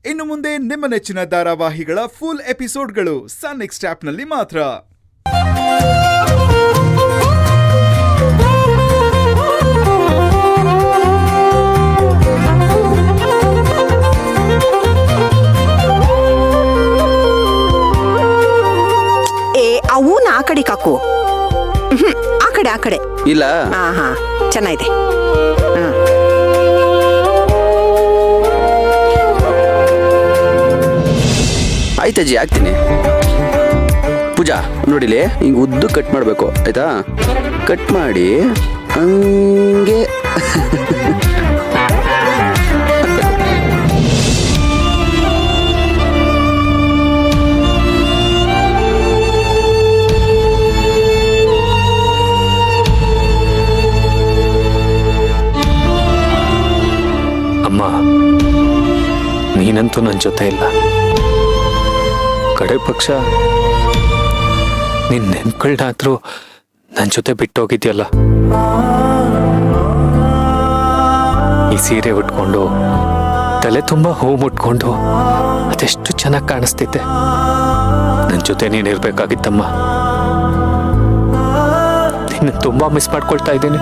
ಇನ್ನು ಮುಂದೆ ನಿಮ್ಮ ನೆಚ್ಚಿನ ಧಾರಾವಾಹಿಗಳ ಫುಲ್ ಎಪಿಸೋಡ್ಗಳು ಸನ್ ನೆಕ್ಸ್ಟ್ ಆಪ್ನಲ್ಲಿ ಮಾತ್ರ. ಅವನ್ ಆ ಕಡೆ ಕಾಕು. ಆ ಕಡೆ ಇಲ್ಲ. ಹಾ ಚೆನ್ನಾಗಿದೆ. ಆಯ್ತಜ್ಜಿ, ಆಗ್ತೀನಿ. ಪೂಜಾ ನೋಡಿಲಿ, ಹಿಂಗ್ ಉದ್ದು ಕಟ್ ಮಾಡ್ಬೇಕು, ಆಯ್ತಾ? ಕಟ್ ಮಾಡಿ ಹಂಗೆ ಅಮ್ಮ, ನೀನಂತೂ ನನ್ನ ಜೊತೆ ಇಲ್ಲ. ಕಡೆ ಪಕ್ಷ ನಿನ್ ನೆನ್ಕಳ್ನಾದ್ರೂ ನನ್ನ ಜೊತೆ ಬಿಟ್ಟೋಗಿದ್ಯಲ್ಲ. ಈ ಸೀರೆ ಉಟ್ಕೊಂಡು ತಲೆ ತುಂಬಾ ಹೂ ಮುಟ್ಕೊಂಡು ಅದೆಷ್ಟು ಚೆನ್ನಾಗಿ ಕಾಣಿಸ್ತಿದ್ದೆ. ನನ್ನ ಜೊತೆ ನೀನಿರ್ಬೇಕಾಗಿತ್ತಮ್ಮ. ನಿನ್ನ ತುಂಬಾ ಮಿಸ್ ಮಾಡ್ಕೊಳ್ತಾ ಇದ್ದೀನಿ.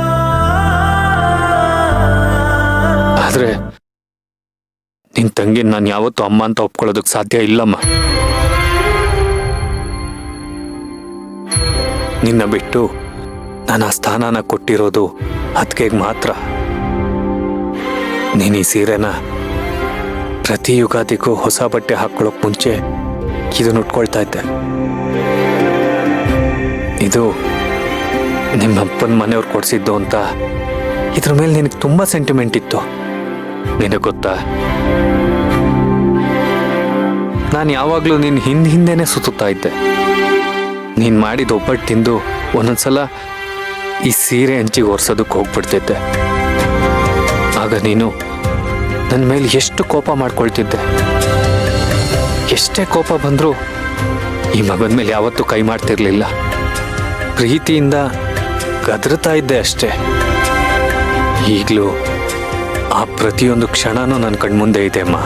ಆದ್ರೆ ನಿನ್ ತಂಗಿ ನಾನು ಯಾವತ್ತೂ ಅಮ್ಮ ಅಂತ ಒಪ್ಕೊಳ್ಳೋದಕ್ಕೆ ಸಾಧ್ಯ ಇಲ್ಲಮ್ಮ. ನಿನ್ನ ಬಿಟ್ಟು ನಾನು ಆ ಸ್ಥಾನನ ಕೊಟ್ಟಿರೋದು ಅದ್ಕೆಗೆ ಮಾತ್ರ. ನೀನು ಈ ಸೀರೆನ ಪ್ರತಿ ಯುಗಾದಿಗೂ ಹೊಸ ಬಟ್ಟೆ ಹಾಕೊಳ್ಳೋಕ್ ಮುಂಚೆ ಇದನ್ನ ಉಟ್ಕೊಳ್ತಾ ಇದ್ದೆ. ಇದು ನಿಮ್ಮ ಅಪ್ಪನ ಮನೆಯವ್ರು ಕೊಡ್ಸಿದ್ದು ಅಂತ ಇದ್ರ ಮೇಲೆ ನಿನಗೆ ತುಂಬಾ ಸೆಂಟಿಮೆಂಟ್ ಇತ್ತು. ನಿನಗೆ ಗೊತ್ತಾ, ನಾನು ಯಾವಾಗ್ಲೂ ನಿನ್ನ ಹಿಂದೆನೆ ಸುತ್ತಾ ಇದ್ದೆ. ನೀನ್ ಮಾಡಿದ ಒಬ್ಬಟ್ಟು ತಿಂದು ಒಂದೊಂದ್ಸಲ ಈ ಸೀರೆ ಹಂಚಿಗೆ ಒರೆಸೋದಕ್ಕೆ ಹೋಗ್ಬಿಡ್ತಿದ್ದೆ. ಆಗ ನೀನು ನನ್ನ ಮೇಲೆ ಎಷ್ಟು ಕೋಪ ಮಾಡ್ಕೊಳ್ತಿದ್ದೆ. ಎಷ್ಟೇ ಕೋಪ ಬಂದರೂ ಈ ಮಗನ ಮೇಲೆ ಯಾವತ್ತೂ ಕೈ ಮಾಡ್ತಿರ್ಲಿಲ್ಲ. ಪ್ರೀತಿಯಿಂದ ಗದರ್ತಾ ಇದ್ದೆ ಅಷ್ಟೇ. ಈಗಲೂ ಆ ಪ್ರತಿಯೊಂದು ಕ್ಷಣನೂ ನನ್ನ ಕಣ್ಮುಂದೆ ಇದೆ ಅಮ್ಮ.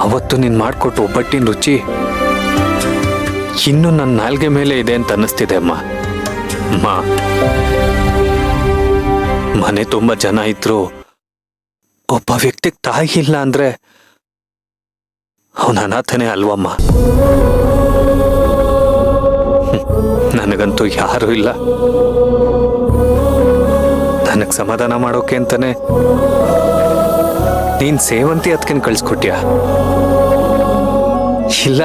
ಅವತ್ತು ನೀನು ಮಾಡಿಕೊಟ್ಟು ಒಬ್ಬಟ್ಟಿನ ರುಚಿ ಇನ್ನು ನನ್ನ ನಾಲ್ಗೆ ಮೇಲೆ ಇದೆ ಅಂತ ಅನ್ನಿಸ್ತಿದೆ ಅಮ್ಮ. ಮನೆ ತುಂಬ ಜನ ಇದ್ರು ಒಬ್ಬ ವ್ಯಕ್ತಿಗೆ ತಾಯಿ ಇಲ್ಲ ಅಂದ್ರೆ ಅವನ ಅನಾಥನೇ ಅಲ್ವಮ್ಮ. ನನಗಂತೂ ಯಾರೂ ಇಲ್ಲ. ನನಗೆ ಸಮಾಧಾನ ಮಾಡೋಕೆ ಅಂತಾನೆ ನೀನ್ ಸೇವಂತಿ ಅದಕ್ಕೆ ಕಳ್ಸ್ಕೊಟ್ಯಾ? ಇಲ್ಲ,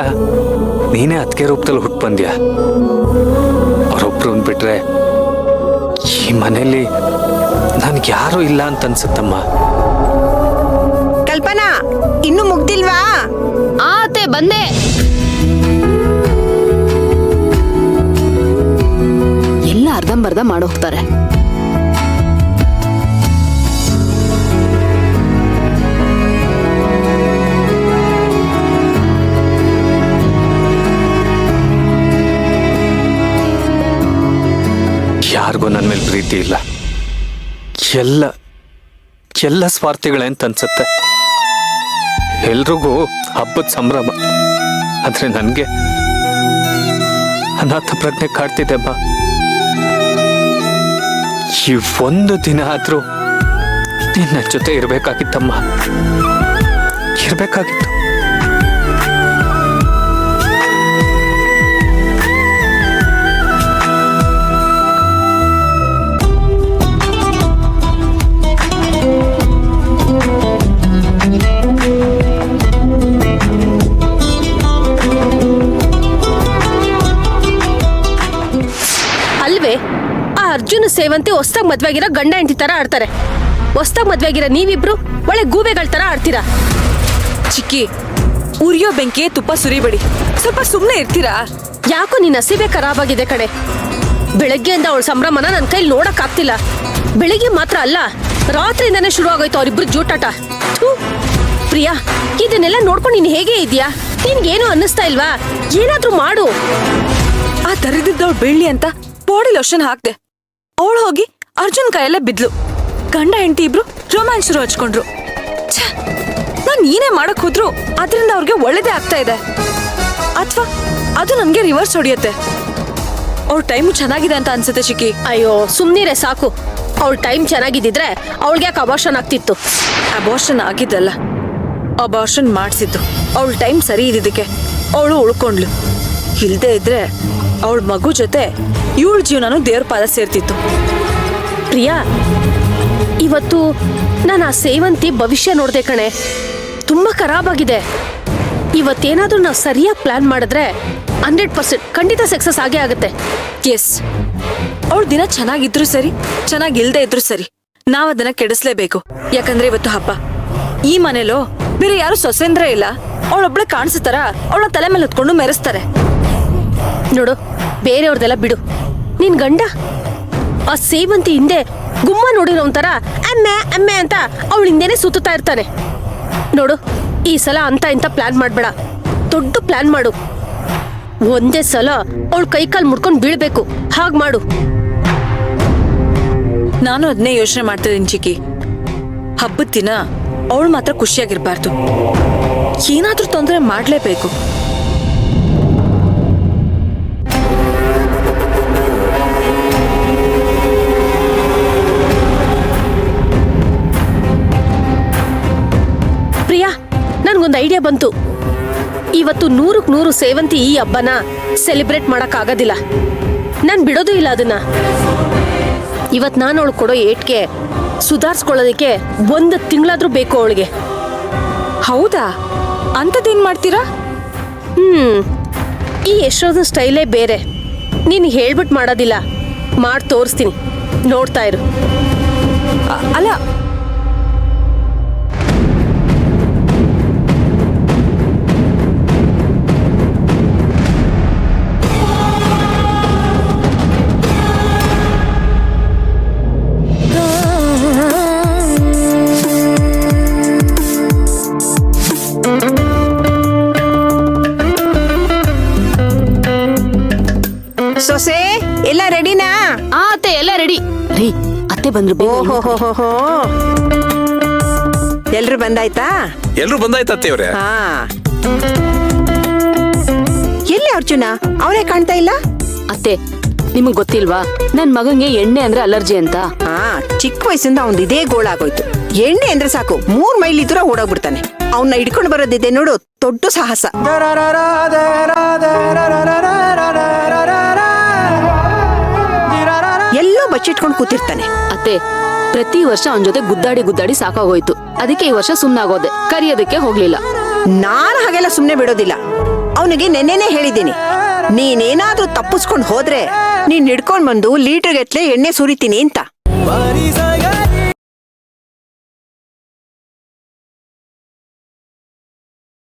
ನೀನೇ ಅದಕ್ಕೆ ರೂಪದಲ್ಲಿ ಹುಟ್ಟು ಬಂದ್ಯಾ? ಅವರೊಬ್ರು ಅಂದ್ಬಿಟ್ರೆ ಈ ಮನೇಲಿ ನನ್ಗೆ ಯಾರೂ ಇಲ್ಲ ಅಂತ ಅನ್ಸುತ್ತಮ್ಮ. ಕಲ್ಪನಾ, ಇನ್ನು ಮುಗ್ದಿಲ್ವಾ? ಆತೆ ಬಂದೆ. ಎಲ್ಲ ಅರ್ಧಂಬರ್ಧ ಮಾಡೋಗ್ತಾರೆ. ಯಾರಿಗೂ ನನ್ನ ಮೇಲೆ ಪ್ರೀತಿ ಇಲ್ಲ. ಎಲ್ಲ ಸ್ವಾರ್ಥಿಗಳೇ ಅಂತ ಅನ್ಸುತ್ತೆ. ಎಲ್ರಿಗೂ ಹಬ್ಬದ ಸಂಭ್ರಮ, ಆದ್ರೆ ನನಗೆ ಅನಾಥ ಪ್ರಜ್ಞೆ ಕಾಡ್ತಿದೆ ಅಮ್ಮ. ಈ ಒಂದು ದಿನ ಆದ್ರೂ ನಿನ್ನ ಜೊತೆ ಇರ್ಬೇಕಾಗಿತ್ತಮ್ಮ, ಇರ್ಬೇಕಾಗಿತ್ತು. ಅರ್ಜುನ್ ಸೇವಂತಿ ಹೊಸ್ದಾಗ್ ಮದ್ವೆಗಿರೋ ಗಂಡ ಹೆಂಡತಿ ತರ ಆಡ್ತಾರೆ. ಹೊಸ್ದಾಗ್ ಮದ್ವೆಗಿರೋ ನೀವಿಬ್ರು ಒಳ್ಳೆ ಗೂಬೆಗಳ ತರ ಆಡ್ತೀರಾ. ಚಿಕ್ಕಿ, ಉರಿಯೋ ಬೆಂಕಿ ತುಪ್ಪ ಸುರಿಬೇಡಿ, ಸ್ವಲ್ಪ ಸುಮ್ಮನೆ ಇರ್ತೀರಾ? ಯಾಕೋ ನಿನ್ನ ಹಸಿವೆ ಖರಾಬ್ ಆಗಿದೆ ಕಡೆ. ಬೆಳಗ್ಗೆಯಿಂದ ಅವಳ ಸಂಭ್ರಮನ ನನ್ನ ಕೈಲಿ ನೋಡಕ್ ಆಗ್ತಿಲ್ಲ. ಬೆಳಿಗ್ಗೆ ಮಾತ್ರ ಅಲ್ಲ, ರಾತ್ರಿಯಿಂದಾನೇ ಶುರು ಆಗೋಯ್ತು ಅವರಿಬ್ರು ಜೂಟಾಟ. ಪ್ರಿಯಾ, ಇದನ್ನೆಲ್ಲ ನೋಡ್ಕೊಂಡು ನೀನ್ ಹೇಗೆ ಇದೆಯಾ? ನಿನ್ಗೇನು ಅನ್ನಿಸ್ತಾ ಇಲ್ವಾ? ಏನಾದ್ರೂ ಮಾಡು. ಆ ದರಿದ್ರದವಳು ಬೆಳ್ಳಿ ಅಂತ ಬಾಡಿ ಲೋಷನ್ ಹಾಕ್ದೆ. ಅವಳು ಹೋಗಿ ಅರ್ಜುನ್ ಕೈಯಲ್ಲೇ ಬಿದ್ಲು. ಗಂಡ ಹೆಂಡತಿ ಇಬ್ರು ರೋಮ್ಯಾನ್ಸ್ ಶುರು ಹಚ್ಕೊಂಡ್ರು. ನಾನ್ ಏನೇ ಮಾಡಕ್ ಹೋದ್ರು ಅದರಿಂದ ಅವ್ರಿಗೆ ಒಳ್ಳೇದೇ ಆಗ್ತಾ ಇದೆ ಅಥವಾ ಅದು ನನ್ಗೆ ರಿವರ್ಸ್ ಹೊಡಿಯತ್ತೆ. ಅವ್ರ ಟೈಮು ಚೆನ್ನಾಗಿದೆ ಅಂತ ಅನ್ಸುತ್ತೆ ಚಿಕ್ಕಿ. ಅಯ್ಯೋ ಸುಮ್ನಿರೆ ಸಾಕು. ಅವಳ ಟೈಮ್ ಚೆನ್ನಾಗಿದ್ದಿದ್ರೆ ಅವಳಿಗೆ ಯಾಕೆ ಅಬಾರ್ಷನ್ ಆಗ್ತಿತ್ತು? ಅಬಾರ್ಷನ್ ಆಗಿದ್ದಲ್ಲ, ಅಬಾರ್ಷನ್ ಮಾಡಿಸಿದ್ದು. ಅವಳ ಟೈಮ್ ಸರಿ ಇದ್ದಿದ್ದಕ್ಕೆ ಅವಳು ಉಳ್ಕೊಂಡ್ಲು. ಇಲ್ದೇ ಇದ್ರೆ ಅವಳ ಮಗು ಜೊತೆ ಇವಳ ಜೀವನನು ದೇವ್ರ ಪಾದ ಸೇರ್ತಿತ್ತು. ಪ್ರಿಯಾ, ಇವತ್ತು ನಾನು ಆ ಸೇವಂತಿ ಭವಿಷ್ಯ ನೋಡ್ದೆ ಕಣೆ. ತುಂಬಾ ಖರಾಬ್ ಆಗಿದೆ. ಇವತ್ತೇನಾದ್ರೂ ನಾವು ಸರಿಯಾಗಿ ಪ್ಲಾನ್ ಮಾಡಿದ್ರೆ 100% ಖಂಡಿತ ಸಕ್ಸಸ್ ಆಗೇ ಆಗುತ್ತೆ. ಎಸ್, ಅವಳ ದಿನ ಚೆನ್ನಾಗಿದ್ರು ಸರಿ, ಚೆನ್ನಾಗಿಲ್ದೇ ಇದ್ರು ಸರಿ, ನಾವ್ ಅದನ್ನ ಕೆಡಿಸ್ಲೇಬೇಕು. ಯಾಕಂದ್ರೆ ಇವತ್ತು ಹಬ್ಬ. ಈ ಮನೇಲೋ ಬೇರೆ ಯಾರು ಸೊಸೆಂದ್ರೆ ಇಲ್ಲ. ಅವಳೊಬ್ಳೆ ಕಾಣಿಸ್ತಾರ ಅವಳ ತಲೆ ಮೇಲೆ ಹೊತ್ಕೊಂಡು ಮೆರೆಸ್ತಾರೆ. ನೋಡು, ಬೇರೆಯವ್ರದೆಲ್ಲ ಬಿಡು. ನಿನ್ ಗಂಡ ಆ ಸೇವಂತಿ ಹಿಂದೆ ಗುಮ್ಮ ನೋಡಿರೋ ಒಂಥರ ಅಮ್ಮೆ ಅಮ್ಮೆ ಅಂತ ಅವಳ ಹಿಂದೆನೆ ಸುತ್ತಾ ಇರ್ತಾನೆ. ನೋಡು, ಈ ಸಲ ಅಂತ ಇಂತ ಪ್ಲಾನ್ ಮಾಡ್ಬೇಡ. ದೊಡ್ಡ ಪ್ಲಾನ್ ಮಾಡು. ಒಂದೇ ಸಲ ಅವಳ ಕೈಕಾಲ್ ಮುಡ್ಕೊಂಡು ಬೀಳ್ಬೇಕು. ಹಾಗ್ ಮಾಡು. ನಾನು ಅದನ್ನೇ ಯೋಚನೆ ಮಾಡ್ತಿದ್ದೀನಿ ಚಿಕ್ಕಿ. ಹಬ್ಬದ ದಿನ ಅವಳು ಮಾತ್ರ ಖುಷಿಯಾಗಿರ್ಬಾರ್ದು. ಏನಾದ್ರೂ ತೊಂದರೆ ಮಾಡ್ಲೇಬೇಕು. ಪ್ರಿಯಾ, ನನ್ಗೊಂದು ಐಡಿಯಾ ಬಂತು. ಇವತ್ತು 100ಕ್ಕೆ 100 ಸೇವಂತಿ ಈ ಹಬ್ಬನ ಸೆಲೆಬ್ರೇಟ್ ಮಾಡಕ್ ಆಗೋದಿಲ್ಲ. ನಾನ್ ಬಿಡೋದು ಇಲ್ಲ ಅದನ್ನ. ಇವತ್ ನಾನು ಅವಳು ಕೊಡೋ ಏಟ್ಗೆ ಸುಧಾರಿಸ್ಕೊಳ್ಳೋದಕ್ಕೆ 1 ತಿಂಗಳಾದ್ರೂ ಬೇಕು ಅವಳಿಗೆ. ಹೌದಾ? ಅಂಥದ್ದೇನ್ ಮಾಡ್ತೀರಾ? ಈ ಯಶೋಧ ಸ್ಟೈಲೇ ಬೇರೆ. ನೀನು ಹೇಳ್ಬಿಟ್ಟು ಮಾಡೋದಿಲ್ಲ, ಮಾಡಿ ತೋರಿಸ್ತೀನಿ, ನೋಡ್ತಾ ಇರು. ಅಲ್ಲ, ಸೊಸೆ ಎಲ್ಲ ರೆಡಿನಾ? ಅತ್ತೆ ಎಲ್ಲ ರೆಡಿ. ರೀ, ಅತ್ತೆ ಬಂದ್ರು. ಓಹೋ, ಎಲ್ರು ಬಂದಾಯ್ತಾ? ಎಲ್ರು ಬಂದಾಯ್ತಾ ಅತ್ತೆಯವ್ರೆ? ಹಾ. ಎಲ್ಲಿ ಅರ್ಜುನ? ಅವನೇ ಕಾಣ್ತಾ ಇಲ್ಲ. ಅತ್ತೆ, ನಿಮಗ್ ಗೊತ್ತಿಲ್ವಾ ನನ್ ಮಗಂಗೆ ಎಣ್ಣೆ ಅಂದ್ರೆ ಅಲರ್ಜಿ ಅಂತ? ಹಾ, ಚಿಕ್ಕ ವಯಸ್ಸಿಂದ ಅವ್ನ್ ಇದೇ ಗೋಳಾಗೋಯ್ತು. ಎಣ್ಣೆ ಅಂದ್ರೆ ಸಾಕು 3 ಮೈಲ್ ಇದ್ರೂ ಓಡೋಗ್ಬಿಡ್ತಾನೆ. ಅವನ್ನ ಹಿಡ್ಕೊಂಡು ಬರೋದಿದೆ ನೋಡು, ದೊಡ್ಡ ಸಾಹಸ. ಎಲ್ಲೋ ಬಚ್ಚಿಟ್ಕೊಂಡು ಕೂತಿರ್ತಾನೆ. ಅತ್ತೆ, ಪ್ರತಿ ವರ್ಷ ಅವನ ಜೊತೆ ಗುದ್ದಾಡಿ ಸಾಕಾಗೋಯ್ತು. ಅದಕ್ಕೆ ಈ ವರ್ಷ ಸುಮ್ನಾಗೋದೆ, ಕರಿಯೋದಕ್ಕೆ ಹೋಗ್ಲಿಲ್ಲ. ನಾನು ಹಾಗೆಲ್ಲ ಸುಮ್ನೆ ಬಿಡೋದಿಲ್ಲ. ಅವನಿಗೆ ನೆನ್ನೆನೇ ಹೇಳಿದ್ದೀನಿ, ನೀನೇನಾದ್ರೂ ತಪ್ಪಿಸ್ಕೊಂಡು ಹೋದ್ರೆ ನೀನ್ ಹಿಡ್ಕೊಂಡ್ ಬಂದು ಲೀಟರ್ ಗಟ್ಲೆ ಎಣ್ಣೆ ಸುರಿತೀನಿ ಅಂತ.